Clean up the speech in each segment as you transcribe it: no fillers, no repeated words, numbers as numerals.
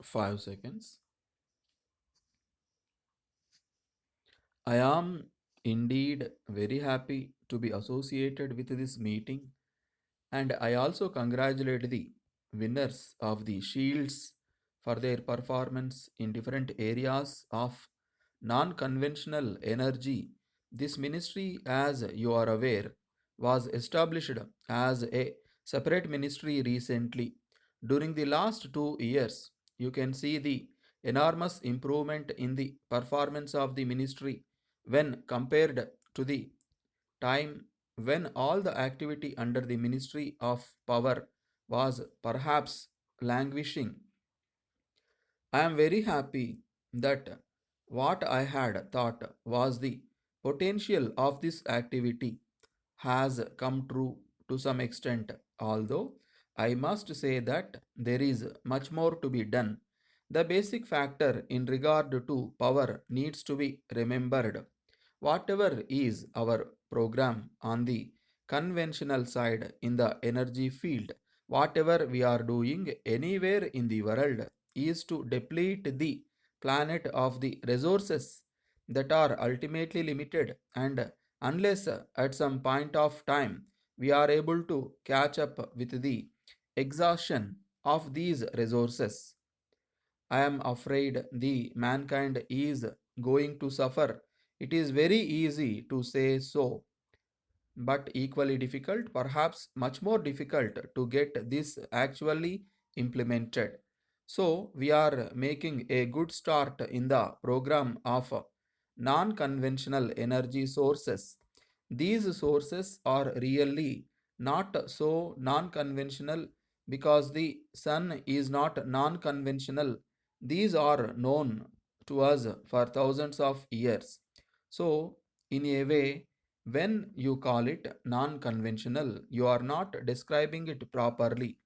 5 seconds. I am indeed very happy to be associated with this meeting, and I also congratulate the winners of the shields for their performance in different areas of non conventional energy. This ministry, as you are aware, was established as a separate ministry recently. During the last 2 years, you can see the enormous improvement in the performance of the ministry when compared to the time when all the activity under the Ministry of Power was perhaps languishing. I am very happy that what I had thought was the potential of this activity has come true to some extent, although I must say that there is much more to be done. The basic factor in regard to power needs to be remembered. Whatever is our program on the conventional side in the energy field, whatever we are doing anywhere in the world is to deplete the planet of the resources that are ultimately limited, and unless at some point of time we are able to catch up with the exhaustion of these resources, I am afraid the mankind is going to suffer. It is very easy to say so, but equally difficult, perhaps much more difficult to get this actually implemented. So, we are making a good start in the program of non conventional energy sources. These sources are really not so non conventional because the sun is not non conventional. These are known to us for thousands of years. So, in a way, when you call it non conventional, you are not describing it properly.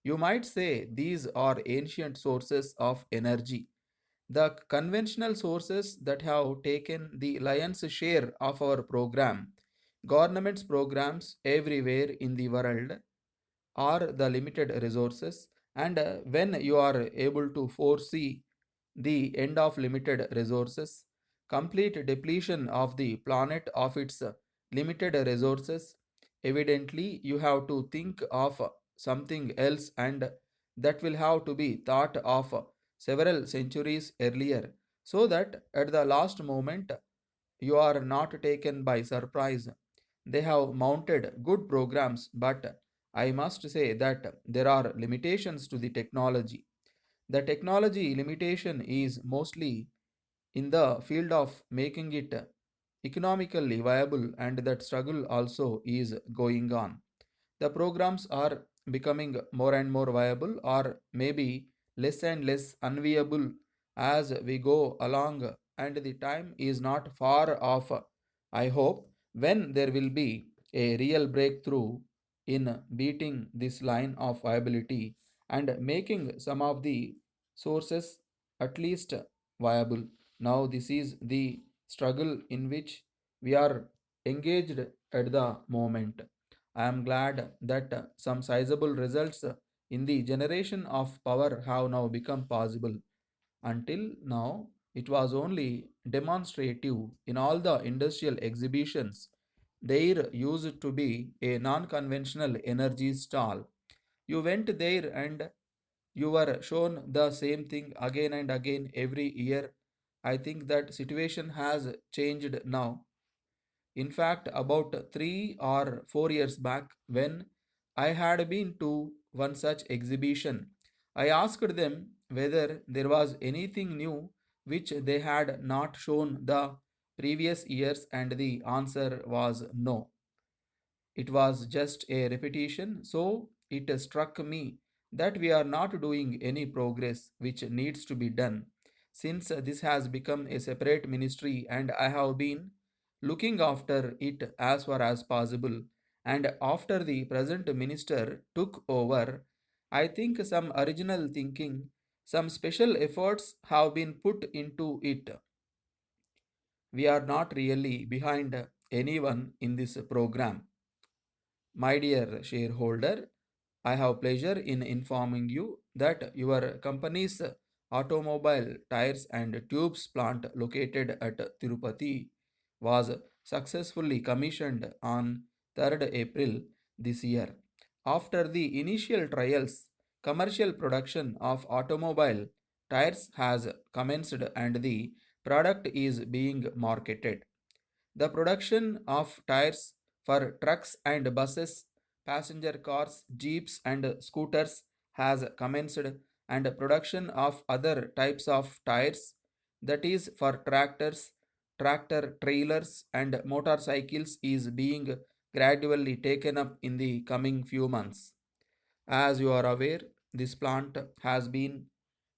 You might say these are ancient sources of energy. The conventional sources that have taken the lion's share of our program, government's programs everywhere in the world, are the limited resources, and when you are able to foresee the end of limited resources, complete depletion of the planet of its limited resources, evidently you have to think of something else, and that will have to be thought of several centuries earlier, so that at the last moment you are not taken by surprise. They have mounted good programs, but I must say that there are limitations to the technology. The technology limitation is mostly in the field of making it economically viable, and that struggle also is going on. The programs are becoming more and more viable, or maybe less and less unviable as we go along, and the time is not far off, I hope, when there will be a real breakthrough in beating this line of viability and making some of the sources at least viable. Now, this is the struggle in which we are engaged at the moment. I am glad that some sizable results in the generation of power have now become possible. Until now, it was only demonstrative in all the industrial exhibitions. There used to be a non conventional energy stall. You went there and you were shown the same thing again and again every year. I think that situation has changed now. In fact, about 3 or 4 years back, when I had been to one such exhibition, I asked them whether there was anything new which they had not shown the previous years, and the answer was no. It was just a repetition, so it struck me that we are not doing any progress which needs to be done. Since this has become a separate ministry and I have been looking after it as far as possible, and after the present minister took over, I think some original thinking, some special efforts have been put into it. We are not really behind anyone in this program. My dear shareholder, I have pleasure in informing you that your company's automobile tires and tubes plant located at Tirupati was successfully commissioned on 3rd April this year. After the initial trials, commercial production of automobile tires has commenced and the product is being marketed. The production of tires for trucks and buses, passenger cars, jeeps, and scooters has commenced, and production of other types of tires, that is, for tractors, tractor trailers, and motorcycles, is being gradually taken up in the coming few months. As you are aware, this plant has been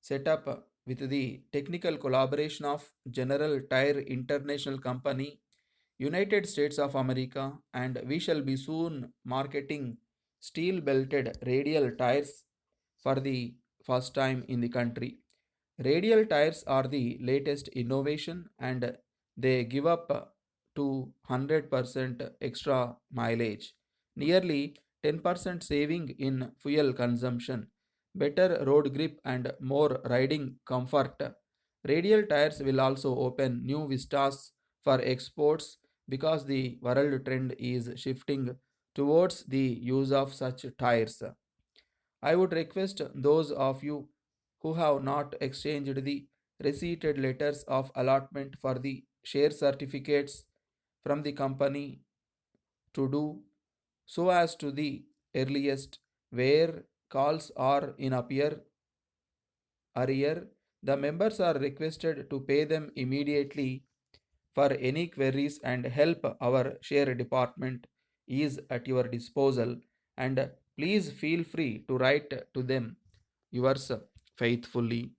set up with the technical collaboration of General Tire International Company, United States of America, and we shall be soon marketing steel belted radial tires for the first time in the country. Radial tires are the latest innovation and they give up to 100% extra mileage, nearly 10% saving in fuel consumption, better road grip, and more riding comfort. Radial tires will also open new vistas for exports because the world trend is shifting towards the use of such tires. I would request those of you who have not exchanged the receipted letters of allotment for the share certificates from the company to do so as to the earliest, where calls are in arrear. The members are requested to pay them immediately. For any queries and help, our share department is at your disposal, and please feel free to write to them. Yours faithfully,